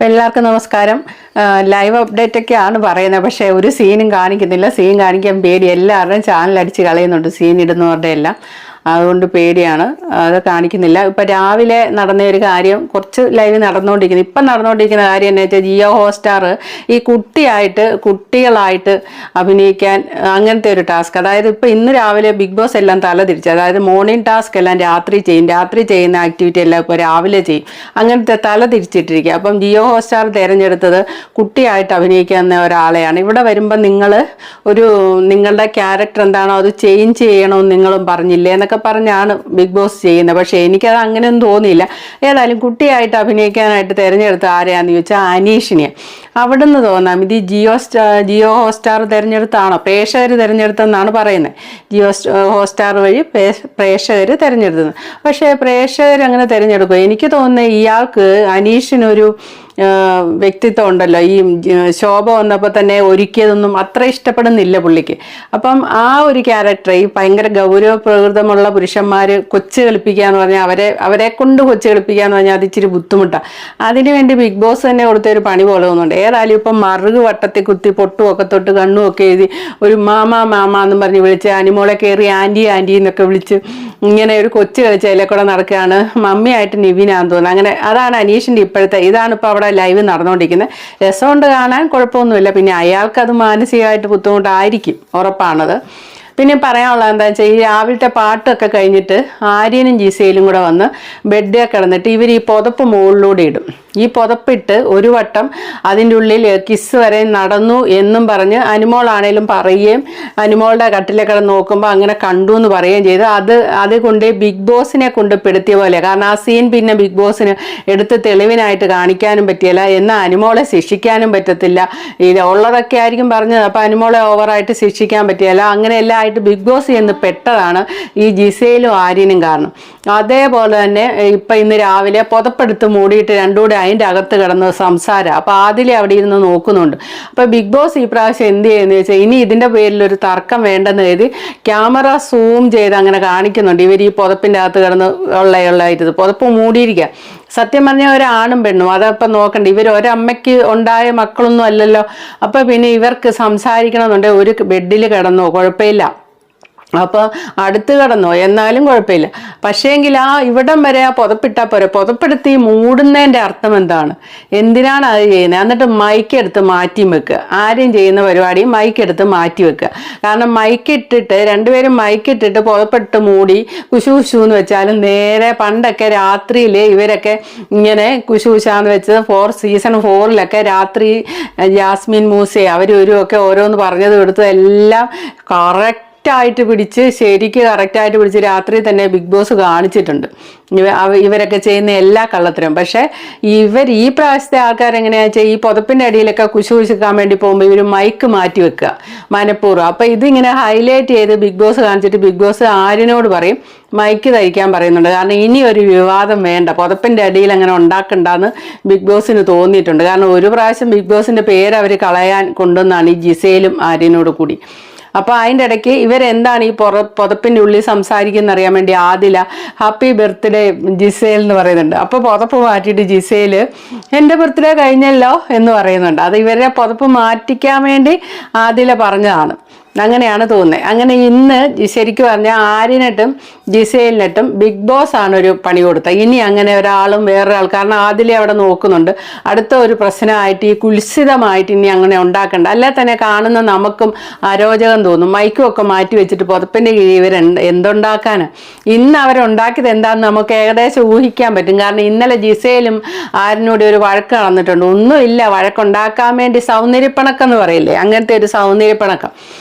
എല്ലാവർക്കും നമസ്കാരം. Live update ഒക്കെയാണ് പറയുന്നത്, പക്ഷേ ഒരു സീനും കാണിക്കുന്നില്ല. സീൻ കാണിക്കാൻ പേടി, എല്ലാവരുടെയും ചാനൽ അടിച്ച് കളയുന്നുണ്ട് സീൻ ഇടുന്നവരുടെ എല്ലാം. അതുകൊണ്ട് പേടിയാണ്, അത് കാണിക്കുന്നില്ല. ഇപ്പം രാവിലെ നടന്ന ഒരു കാര്യം കുറച്ച് ലൈവ് നടന്നുകൊണ്ടിരിക്കുന്നു. ഇപ്പം നടന്നുകൊണ്ടിരിക്കുന്ന കാര്യം എന്ന് വെച്ചാൽ ജിയോ ഹോട്ട്സ്റ്റാർ ഈ കുട്ടികളായിട്ട് അഭിനയിക്കാൻ അങ്ങനത്തെ ഒരു ടാസ്ക്, അതായത് ഇപ്പം ഇന്ന് രാവിലെ ബിഗ് ബോസ് എല്ലാം തല തിരിച്ചു. അതായത് മോർണിംഗ് ടാസ്ക് എല്ലാം രാത്രി ചെയ്യുന്ന ആക്ടിവിറ്റി എല്ലാം ഇപ്പോൾ രാവിലെ ചെയ്യും. അങ്ങനത്തെ തല തിരിച്ചിട്ടിരിക്കുക. അപ്പം ജിയോ ഹോട്ട്സ്റ്റാർ തിരഞ്ഞെടുത്തത് കുട്ടിയായിട്ട് അഭിനയിക്കുന്ന ഒരാളെയാണ്. ഇവിടെ വരുമ്പോൾ നിങ്ങളുടെ ക്യാരക്ടർ എന്താണോ അത് ചേഞ്ച് ചെയ്യണമെന്ന് നിങ്ങളും പറഞ്ഞില്ലേ എന്നൊക്കെ പറഞ്ഞാണ് ബിഗ് ബോസ് ചെയ്യുന്നത്. പക്ഷേ എനിക്കത് അങ്ങനെയൊന്നും തോന്നിയില്ല. ഏതായാലും കുട്ടിയായിട്ട് അഭിനയിക്കാനായിട്ട് തിരഞ്ഞെടുത്ത ആരെയാണെന്ന് ചോദിച്ചാൽ അനീഷിനെ. അവിടുന്ന് തോന്നാം ഇത് ജിയോ ഹോട്ട്സ്റ്റാർ തിരഞ്ഞെടുത്താണോ, പ്രേക്ഷകർ തിരഞ്ഞെടുത്തെന്നാണ് പറയുന്നത്. ജിയോ ഹോട്ട്സ്റ്റാർ വഴി പ്രേക്ഷകർ തിരഞ്ഞെടുത്തത്. പക്ഷേ പ്രേക്ഷകർ അങ്ങനെ തിരഞ്ഞെടുക്കും. എനിക്ക് തോന്നുന്നത് ഇയാൾക്ക് അനീഷിനൊരു വ്യക്തിത്വം ഉണ്ടല്ലോ, ഈ ശോഭ വന്നപ്പോൾ തന്നെ ഒരുക്കിയതൊന്നും അത്ര ഇഷ്ടപ്പെടുന്നില്ല പുള്ളിക്ക്. അപ്പം ആ ഒരു ക്യാരക്ടർ, ഈ ഭയങ്കര ഗൗരവപ്രകൃതമുള്ള പുരുഷന്മാർ കൊച്ചു കളിപ്പിക്കുക എന്ന് പറഞ്ഞാൽ അവരെ കൊണ്ട് കൊച്ചു കളിപ്പിക്കുക എന്ന് പറഞ്ഞാൽ അത് ഇച്ചിരി ബുദ്ധിമുട്ടാണ്. അതിനുവേണ്ടി ബിഗ് ബോസ് തന്നെ കൊടുത്തൊരു പണി പോലെ തോന്നുന്നുണ്ട്. ഏതായാലും ഇപ്പം മറുക് വട്ടത്തിൽ കുത്തി പൊട്ടുമൊക്കെ തൊട്ട് കണ്ണുമൊക്കെ എഴുതി ഒരു മാമ എന്നും പറഞ്ഞ് വിളിച്ച് അനിമോളെ കയറി ആൻറ്റി എന്നൊക്കെ വിളിച്ച് ഇങ്ങനെ ഒരു കൊച്ചു കളിച്ച് അതിലെ കൂടെ നടക്കുകയാണ്. മമ്മിയായിട്ട് നിവിനാന്ന് തോന്നുന്നു. അങ്ങനെ അതാണ് അനീഷിൻ്റെ ഇപ്പോഴത്തെ, ഇതാണ് ഇപ്പോൾ അവിടെ ലൈവ് നടന്നുകൊണ്ടിരിക്കുന്നത്. രസമുണ്ട് കാണാൻ, കുഴപ്പമൊന്നുമില്ല. പിന്നെ അയാൾക്കത് മാനസികമായിട്ട് ബുദ്ധിമുട്ടായിരിക്കും, ഉറപ്പാണത്. പിന്നെ പറയാനുള്ളത് എന്താ വെച്ചാൽ, ഈ രാവിലത്തെ പാട്ടൊക്കെ കഴിഞ്ഞിട്ട് ആര്യനും ജിസയിലും കൂടെ വന്ന് ബെഡിൽ കിടന്നിട്ട് ഇവർ ഈ പുതപ്പ് മുകളിലൂടെ ഇടും. ഈ പുതപ്പിട്ട് ഒരു വട്ടം അതിൻ്റെ ഉള്ളിൽ കിസ് വരെ നടന്നു എന്നും പറഞ്ഞ് അനുമോളാണേലും പറയുകയും അനുമോളുടെ കട്ടിലെ കിടന്ന് നോക്കുമ്പോൾ അങ്ങനെ കണ്ടു എന്ന് പറയുകയും ചെയ്ത് അത് കൊണ്ട് ബിഗ് ബോസിനെ കൊണ്ട് പെടുത്തിയ പോലെ. കാരണം ആ സീൻ പിന്നെ ബിഗ് ബോസിന് എടുത്ത് തെളിവിനായിട്ട് കാണിക്കാനും പറ്റിയില്ല, എന്നാൽ അനുമോളെ ശിക്ഷിക്കാനും പറ്റത്തില്ല. ഇത് ഉള്ളതൊക്കെ ആയിരിക്കും പറഞ്ഞത്. അപ്പോൾ അനുമോളെ ഓവറായിട്ട് ശിക്ഷിക്കാൻ പറ്റിയല്ല. അങ്ങനെയെല്ലാം ആയിട്ട് ബിഗ് ബോസ് എന്ന് പെട്ടതാണ് ഈ ജിസയിലും ആര്യനും കാരണം. അതേപോലെ തന്നെ ഇപ്പം ഇന്ന് രാവിലെ പുതപ്പെടുത്ത് മൂടിയിട്ട് രണ്ടുകൂടെ അതിൻ്റെ അകത്ത് കിടന്ന് സംസാരം. അപ്പോൾ ആദിലെ അവിടെ ഇരുന്ന് നോക്കുന്നുണ്ട്. അപ്പോൾ ബിഗ് ബോസ് ഈ പ്രാവശ്യം എന്ത് ചെയ്യുന്നത് വെച്ചാൽ, ഇനി ഇതിൻ്റെ പേരിലൊരു തർക്കം വേണ്ടെന്ന് കരുതി ക്യാമറ സൂം ചെയ്ത് അങ്ങനെ കാണിക്കുന്നുണ്ട്. ഇവർ ഈ പുതപ്പിൻ്റെ അകത്ത് കിടന്ന് ഉള്ളായിട്ട് പുതപ്പ് മൂടിയിരിക്കുക. സത്യം പറഞ്ഞാൽ ഒരാണും പെണ്ണും അതപ്പം നോക്കണ്ട. ഇവർ ഒരമ്മയ്ക്ക് ഉണ്ടായ മക്കളൊന്നും അല്ലല്ലോ. അപ്പം പിന്നെ ഇവർക്ക് സംസാരിക്കണമെന്നുണ്ടെങ്കിൽ ഒരു ബെഡിൽ കിടന്നോ കുഴപ്പമില്ല, അപ്പോൾ അടുത്ത് കിടന്നോ എന്നാലും കുഴപ്പമില്ല. പക്ഷേങ്കിൽ ആ ഇവിടം വരെ ആ പുതപ്പിട്ടാൽ പോരെ. പുതപ്പെടുത്തി മൂടുന്നതിൻ്റെ അർത്ഥം എന്താണ്, എന്തിനാണ് അത് ചെയ്യുന്നത്? എന്നിട്ട് മൈക്കെടുത്ത് മാറ്റി വെക്കുക. ആരും ചെയ്യുന്ന പരിപാടി മൈക്കെടുത്ത് മാറ്റി വെക്കുക. കാരണം മൈക്കിട്ടിട്ട് രണ്ടുപേരും മൈക്കിട്ടിട്ട് പുതപ്പെട്ട് മൂടി കുശു എന്ന് വെച്ചാലും നേരെ പണ്ടൊക്കെ രാത്രിയിൽ ഇവരൊക്കെ ഇങ്ങനെ കുശുന്ന് വെച്ചത് സീസൺ 4 രാത്രി ജാസ്മിൻ മൂസെ അവരൊക്കെ ഓരോന്ന് പറഞ്ഞത് കൊടുത്ത് എല്ലാം കറക്റ്റായിട്ട് പിടിച്ച് കറക്റ്റായിട്ട് പിടിച്ച് രാത്രി തന്നെ ബിഗ് ബോസ് കാണിച്ചിട്ടുണ്ട് ഇവരൊക്കെ ചെയ്യുന്ന എല്ലാ കള്ളത്തിനും. പക്ഷേ ഈ പ്രാവശ്യത്തെ ആൾക്കാരെങ്ങനെയാണെന്ന് വെച്ചാൽ, ഈ പുതപ്പിൻ്റെ അടിയിലൊക്കെ കുശുക്കാൻ വേണ്ടി പോകുമ്പോൾ ഇവർ മൈക്ക് മാറ്റി വെക്കുക മനഃപൂർവ്വം. അപ്പോൾ ഇതിങ്ങനെ ഹൈലൈറ്റ് ചെയ്ത് ബിഗ് ബോസ് കാണിച്ചിട്ട് ബിഗ് ബോസ് ആര്യനോട് പറയും മൈക്ക് ധരിക്കാൻ പറയുന്നുണ്ട്. കാരണം ഇനി ഒരു വിവാദം വേണ്ട, പുതപ്പിൻ്റെ അടിയിൽ അങ്ങനെ ഉണ്ടാക്കണ്ടെന്ന് ബിഗ് ബോസിന് തോന്നിയിട്ടുണ്ട്. കാരണം ഒരു പ്രാവശ്യം ബിഗ് ബോസിൻ്റെ പേര് അവർ കളയാൻ കൊണ്ടുവന്നാണ് ഈ ജിസയിലും ആര്യനോട് കൂടി. അപ്പോൾ അതിൻ്റെ ഇടയ്ക്ക് ഇവരെന്താണ് ഈ പുതപ്പിൻ്റെ ഉള്ളിൽ സംസാരിക്കുന്ന അറിയാൻ വേണ്ടി ആദില ഹാപ്പി ബർത്ത്ഡേ ജിസേൽ എന്ന് പറയുന്നുണ്ട്. അപ്പോൾ പുതപ്പ് മാറ്റിയിട്ട് ജിസേൽ എൻ്റെ ബർത്ത്ഡേ കഴിഞ്ഞല്ലോ എന്ന് പറയുന്നുണ്ട്. അത് ഇവരെ പുതപ്പ് മാറ്റിക്കാൻ വേണ്ടി ആദില പറഞ്ഞതാണ്. അങ്ങനെയാണ് തോന്നുന്നത്. അങ്ങനെ ഇന്ന് ശരിക്കും പറഞ്ഞാൽ ആര്യനിട്ടും ജിസേലിനിട്ടും ബിഗ് ബോസ് ആണ് ഒരു പണി കൊടുത്തത്. ഇനി അങ്ങനെ ഒരാളും വേറൊരാൾ, കാരണം ആദിലെ അവിടെ നോക്കുന്നുണ്ട്, അടുത്ത ഒരു പ്രശ്നമായിട്ട് ഈ കുൽസിതമായിട്ട് ഇനി അങ്ങനെ ഉണ്ടാക്കണ്ട. അല്ലെ തന്നെ കാണുന്ന നമുക്കും അരോചകം തോന്നും. മൈക്കുമൊക്കെ മാറ്റി വെച്ചിട്ട് പുതപ്പിൻ്റെ കീഴിൽ ഇവർ എന്തുണ്ടാക്കാനാണ്? ഇന്ന് അവരുണ്ടാക്കിയത് എന്താണെന്ന് നമുക്ക് ഏകദേശം ഊഹിക്കാൻ പറ്റും. കാരണം ഇന്നലെ ജിസേലും ആര്യനോട് ഒരു വഴക്ക് നടന്നിട്ടുണ്ട്. ഒന്നുമില്ല, വഴക്കുണ്ടാക്കാൻ വേണ്ടി സൗന്ദര്യപ്പണക്കം എന്ന് പറയില്ലേ, അങ്ങനത്തെ ഒരു സൗന്ദര്യപ്പണക്കം.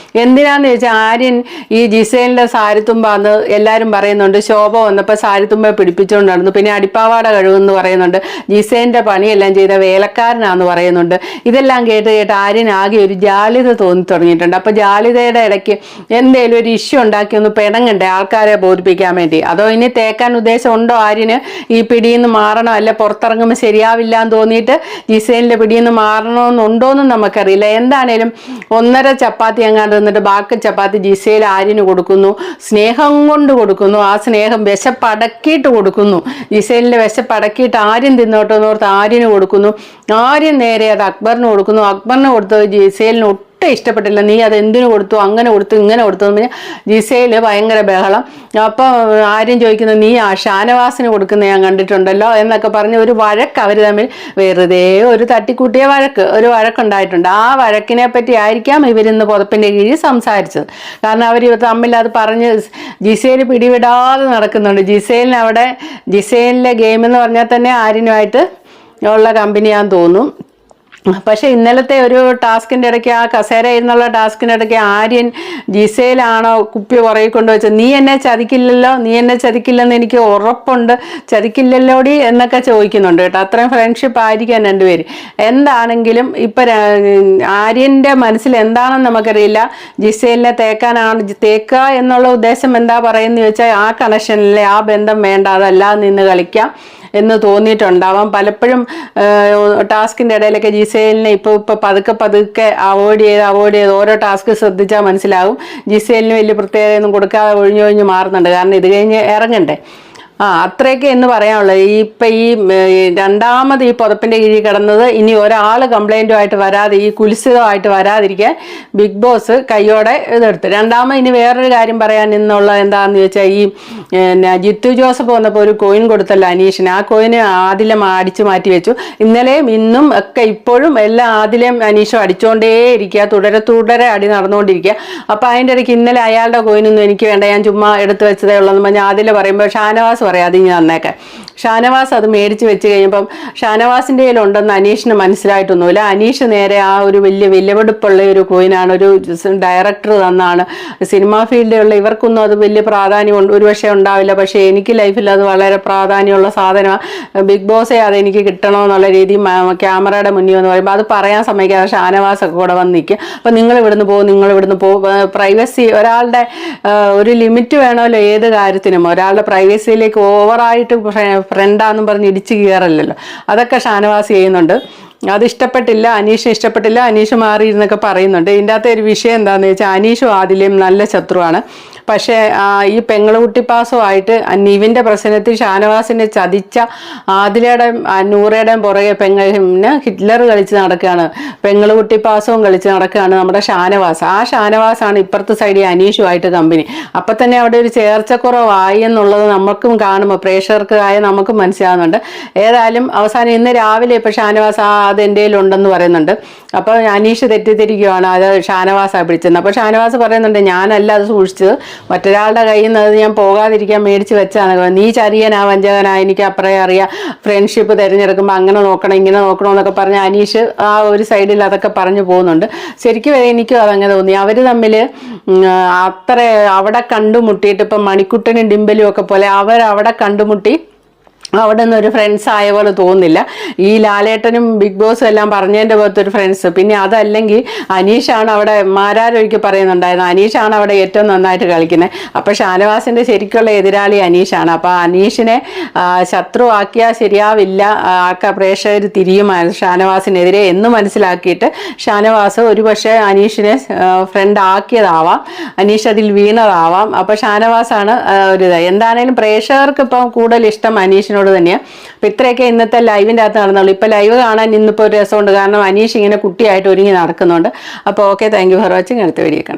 എന്തിനാന്ന് ചോദിച്ചാൽ, ആര്യൻ ഈ ജിസേലിൻ്റെ സാരിത്തുമ്പാന്ന് എല്ലാവരും പറയുന്നുണ്ട്. ശോഭ വന്നപ്പോൾ സാരിത്തുമ്പ പിടിപ്പിച്ചുകൊണ്ട് നടന്നു. പിന്നെ അടിപ്പാവാട കഴിവെന്ന് പറയുന്നുണ്ട്. ജിസേലിൻ്റെ പണിയെല്ലാം ചെയ്ത വേലക്കാരനാന്ന് പറയുന്നുണ്ട്. ഇതെല്ലാം കേട്ട് ആര്യൻ ആകെ ഒരു ജാള്യത തോന്നി തുടങ്ങിയിട്ടുണ്ട്. അപ്പോൾ ജാള്യതയുടെ ഇടയ്ക്ക് എന്തേലും ഒരു ഇഷ്യൂ ഉണ്ടാക്കി ഒന്ന് പിണങ്ങണ്ടേ ആൾക്കാരെ ബോധിപ്പിക്കാൻ വേണ്ടി? അതോ ഇനി തേക്കാൻ ഉദ്ദേശം ഉണ്ടോ ആര്യന്? ഈ പിടിയിൽ നിന്ന് മാറണോ, അല്ല പുറത്തിറങ്ങുമ്പോൾ ശരിയാവില്ല എന്ന് തോന്നിയിട്ട് ജിസേലിൻ്റെ പിടിയിൽ നിന്ന് മാറണമെന്നുണ്ടോയെന്നും നമുക്കറിയില്ല. എന്താണേലും 1.5 ചപ്പാത്തി അങ്ങാണ്ട് എന്നിട്ട് ബാക്കി ചപ്പാത്തി ജിസേൽ ആര്യന് കൊടുക്കുന്നു, സ്നേഹം കൊണ്ട് കൊടുക്കുന്നു. ആ സ്നേഹം വിശപ്പടക്കിയിട്ട് കൊടുക്കുന്നു. ജിസേലിൻ്റെ വിശപ്പടക്കിയിട്ട് ആര്യൻ തിന്നോട്ടോ എന്നോർത്ത് ആര്യന് കൊടുക്കുന്നു. ആര്യൻ നേരെ അത് അക്ബറിന് കൊടുക്കുന്നു. അക്ബറിന് കൊടുത്തത് ജിസേലിന് ഒട്ടും ഇഷ്ടപ്പെട്ടില്ല. നീ അത് എന്തിനു കൊടുത്തു, അങ്ങനെ കൊടുത്തു, ഇങ്ങനെ കൊടുത്തു എന്ന് പറഞ്ഞാൽ ജിസേല് ഭയങ്കര ബഹളം. അപ്പം ആര്യം ചോദിക്കുന്നത് നീ ആ ഷാനവാസിന് കൊടുക്കുന്ന ഞാൻ കണ്ടിട്ടുണ്ടല്ലോ എന്നൊക്കെ പറഞ്ഞ് ഒരു വഴക്ക് അവർ തമ്മിൽ, വെറുതെ ഒരു തട്ടിക്കൂട്ടിയ ഒരു വഴക്കുണ്ടായിട്ടുണ്ട്. ആ വഴക്കിനെ പറ്റി ആയിരിക്കാം ഇവരിന്ന് പുതപ്പിൻ്റെ കീഴിൽ സംസാരിച്ചത്. കാരണം അവർ തമ്മിൽ അത് പറഞ്ഞ് ജിസേല് പിടിവിടാതെ നടക്കുന്നുണ്ട്. ജിസേലിൻ്റെ ഗെയിം എന്ന് പറഞ്ഞാൽ തന്നെ ആര്യനുമായിട്ട് ഉള്ള കമ്പനിയാന്ന് തോന്നും. പക്ഷെ ഇന്നലത്തെ ഒരു ടാസ്കിൻ്റെ ഇടയ്ക്ക്, ആ കസേര എന്നുള്ള ടാസ്കിൻ്റെ ഇടയ്ക്ക് ആര്യൻ ജിസേലാണോ കുപ്പി പുറകെ കൊണ്ടുവച്ചത്, നീ എന്നെ ചതിക്കില്ലല്ലോ, നീ എന്നെ ചതിക്കില്ലെന്ന് എനിക്ക് ഉറപ്പുണ്ട്, ചതിക്കില്ലല്ലോടി എന്നൊക്കെ ചോദിക്കുന്നുണ്ട് കേട്ടോ. അത്രയും ഫ്രണ്ട്ഷിപ്പ് ആയിരിക്കാം രണ്ടുപേരും. എന്താണെങ്കിലും ഇപ്പം ആര്യൻ്റെ മനസ്സിൽ എന്താണെന്ന് നമുക്കറിയില്ല. ജിസേലിനെ തേക്കുക എന്നുള്ള ഉദ്ദേശം എന്താ പറയുന്നത് ചോദിച്ചാൽ ആ കണക്ഷനിലെ ആ ബന്ധം വേണ്ട, അതല്ലാതെ നിന്ന് കളിക്കാം എന്ന് തോന്നിയിട്ടുണ്ടാവാം. പലപ്പോഴും ടാസ്കിൻ്റെ ഇടയിലൊക്കെ ജിസേലിനെ ഇപ്പോൾ പതുക്കെ അവോയ്ഡ് ചെയ്ത് ഓരോ ടാസ്ക് ശ്രദ്ധിച്ചാൽ മനസ്സിലാവും ജിസേലിന് വലിയ പ്രത്യേകതയൊന്നും കൊടുക്കാതെ ഒഴിഞ്ഞൊഴിഞ്ഞ് മാറുന്നുണ്ട്. കാരണം ഇത് കഴിഞ്ഞ് ഇറങ്ങണ്ടേ. അത്രയൊക്കെ എന്ന് പറയാനുള്ളത്. ഇപ്പം രണ്ടാമത് ഈ പുതപ്പിൻ്റെ കീഴിൽ കിടന്നത് ഇനി ഒരാൾ കംപ്ലൈൻറ്റുമായിട്ട് വരാതെ, ഈ കുൽസിതമായിട്ട് വരാതിരിക്കാൻ ബിഗ് ബോസ് കയ്യോടെ ഇതെടുത്തു. രണ്ടാമത് ഇനി വേറൊരു കാര്യം പറയാൻ നിന്നുള്ളത് എന്താണെന്ന് ചോദിച്ചാൽ, ഈ ജിത്തു ജോസഫ് വന്നപ്പോൾ ഒരു കോയിൻ കൊടുത്തല്ലോ അനീഷിന്. ആ കോയിന് ആദിലം അടിച്ചു മാറ്റി വെച്ചു. ഇന്നലെയും ഇന്നും ഒക്കെ ഇപ്പോഴും എല്ലാം ആദിലം അനീഷും അടിച്ചുകൊണ്ടേ ഇരിക്കുക, തുടരെ അടി നടന്നുകൊണ്ടിരിക്കുക. അപ്പോൾ അതിൻ്റെ ഇടയ്ക്ക് ഇന്നലെ അയാളുടെ കോയിനൊന്നും എനിക്ക് വേണ്ട, ഞാൻ ചുമ്മാ എടുത്തു വെച്ചതേ ഉള്ളതെന്ന് പറഞ്ഞാൽ ആദില പറയുമ്പോൾ ഷാനവാസ് പറയാം അത് ഞാൻ തന്നേക്കെ. ഷാനവാസ് അത് മേടിച്ച് വെച്ച് കഴിയുമ്പം ഷാനവാസിൻ്റെ കയ്യിലുണ്ടെന്ന് അനീഷിന് മനസ്സിലായിട്ടൊന്നുമില്ല. അനീഷ് നേരെ ആ ഒരു വലിയ വിലപിടിപ്പുള്ള ഒരു കോയിനാണ്, ഒരു ഡയറക്ടർ തന്നാണ്. സിനിമാ ഫീൽഡിലുള്ള ഇവർക്കൊന്നും അത് വലിയ പ്രാധാന്യം ഒരുപക്ഷെ ഉണ്ടാവില്ല, പക്ഷേ എനിക്ക് ലൈഫിൽ അത് വളരെ പ്രാധാന്യമുള്ള സാധനമാണ്. ബിഗ് ബോസേ അതെനിക്ക് കിട്ടണമെന്നുള്ള രീതി ക്യാമറയുടെ മുന്നിൽ എന്ന് പറയുമ്പോൾ അത് പറയാൻ സമ്മതിക്കാതെ ഷാനവാസൊക്കെ കൂടെ വന്ന് നിൽക്കുക. അപ്പം നിങ്ങൾ ഇവിടുന്ന് പോകും, പ്രൈവസി, ഒരാളുടെ ഒരു ലിമിറ്റ് വേണമല്ലോ ഏത് കാര്യത്തിനും. ഒരാളുടെ പ്രൈവസിയിലേക്ക് ഓവറായിട്ട് ഫ്രണ്ടാന്നും പറഞ്ഞ് ഇടിച്ചു കയറല്ലോ. അതൊക്കെ ഷാനവാസ് ചെയ്യുന്നുണ്ട്. അത് ഇഷ്ടപ്പെട്ടില്ല, അനീഷ് ഇഷ്ടപ്പെട്ടില്ല, അനീഷ് മാറിയിരുന്നൊക്കെ പറയുന്നുണ്ട്. ഇതിൻ്റെ അകത്തെ ഒരു വിഷയം എന്താണെന്ന് വെച്ചാൽ, അനീഷും ആദിലയും നല്ല ശത്രുവാണ്. പക്ഷേ ഈ പെങ്ങളുകുട്ടിപ്പാസവുമായിട്ട് നിവിൻ്റെ പ്രശ്നത്തിൽ ഷാനവാസിനെ ചതിച്ച ആദിലയുടെയും നൂറയുടെയും പുറകെ ഹിറ്റ്ലർ കളിച്ച് നടക്കുകയാണ്, പെങ്ങളുകുട്ടിപ്പാസവും കളിച്ച് നടക്കുകയാണ് നമ്മുടെ ഷാനവാസ്. ആ ഷാനവാസാണ് ഇപ്പുറത്തെ സൈഡിൽ അനീഷുമായിട്ട് കമ്പനി. അപ്പം തന്നെ അവിടെ ഒരു ചേർച്ചക്കുറവായി എന്നുള്ളത് നമുക്കും കാണുമ്പോൾ, പ്രേക്ഷകർക്കായ നമുക്കും മനസ്സിലാകുന്നുണ്ട്. ഏതായാലും അവസാനം ഇന്ന് രാവിലെ ഇപ്പോൾ ഷാനവാസ് അത് എൻ്റെ കയ്യിലുണ്ടെന്ന് പറയുന്നുണ്ട്. അപ്പോൾ അനീഷ് തെറ്റിദ്ധരിക്കുകയാണ് അത് ഷാനവാസാണ് പിടിച്ചത്. അപ്പോൾ ഷാനവാസ് പറയുന്നുണ്ട് ഞാനല്ല അത് സൂക്ഷിച്ചത്, മറ്റൊരാളുടെ കയ്യിൽ നിന്ന് അത് ഞാൻ പോകാതിരിക്കാൻ മേടിച്ച് വെച്ചാണ്. നീ ചരിയനാ, വഞ്ചകനാ, എനിക്ക് അപ്പറേ അറിയാം, ഫ്രണ്ട്ഷിപ്പ് തിരഞ്ഞെടുക്കുമ്പോൾ അങ്ങനെ നോക്കണം ഇങ്ങനെ നോക്കണം എന്നൊക്കെ പറഞ്ഞ് അനീഷ് ആ ഒരു സൈഡിൽ അതൊക്കെ പറഞ്ഞു പോകുന്നുണ്ട്. ശരിക്കും എനിക്കും അതങ്ങനെ തോന്നി. അവർ തമ്മിൽ അത്ര അവിടെ കണ്ടുമുട്ടിയിട്ട്, ഇപ്പം മണിക്കുട്ടനും ഡിംബലും ഒക്കെ പോലെ അവരവിടെ കണ്ടുമുട്ടി അവിടെ നിന്ന് ഒരു ഫ്രണ്ട്സ് ആയ പോലെ തോന്നുന്നില്ല. ഈ ലാലേട്ടനും ബിഗ് ബോസും എല്ലാം പറഞ്ഞതിൻ്റെ പുറത്തൊരു ഫ്രണ്ട്സ്. പിന്നെ അതല്ലെങ്കിൽ അനീഷാണ് അവിടെ, മാരാരൊരിക്കൽ പറയുന്നുണ്ടായിരുന്നു, അനീഷാണ് അവിടെ ഏറ്റവും നന്നായിട്ട് കളിക്കുന്നത്. അപ്പോൾ ഷാനവാസിൻ്റെ ശരിക്കുള്ള എതിരാളി അനീഷാണ്. അപ്പോൾ അനീഷിനെ ശത്രുവാക്കിയാൽ ശരിയാവില്ല, പ്രേക്ഷകർ തിരിയും ഷാനവാസിനെതിരെ എന്ന് മനസ്സിലാക്കിയിട്ട് ഷാനവാസ് ഒരു പക്ഷേ അനീഷിനെ ഫ്രണ്ട് ആക്കിയതാവാം, അനീഷ് അതിൽ വീണതാവാം. അപ്പോൾ ഷാനവാസാണ് ഒരിത്. എന്താണേലും പ്രേക്ഷകർക്ക് ഇപ്പം കൂടുതൽ ഇഷ്ടം അനീഷിനോട് തന്നെയാണ്. അപ്പം ഇത്രയൊക്കെ ഇന്നത്തെ ലൈവിൻ്റെ അകത്ത് നടന്നുള്ളൂ. ഇപ്പം ലൈവ് കാണാൻ ഇന്നിപ്പോൾ ഒരു രസമുണ്ട്, കാരണം അനീഷ് ഇങ്ങനെ കുട്ടിയായിട്ട് ഒരുങ്ങി നടക്കുന്നുണ്ട്. അപ്പോൾ okay, thank you for watching. അടുത്ത വീഡിയോ കാണാം.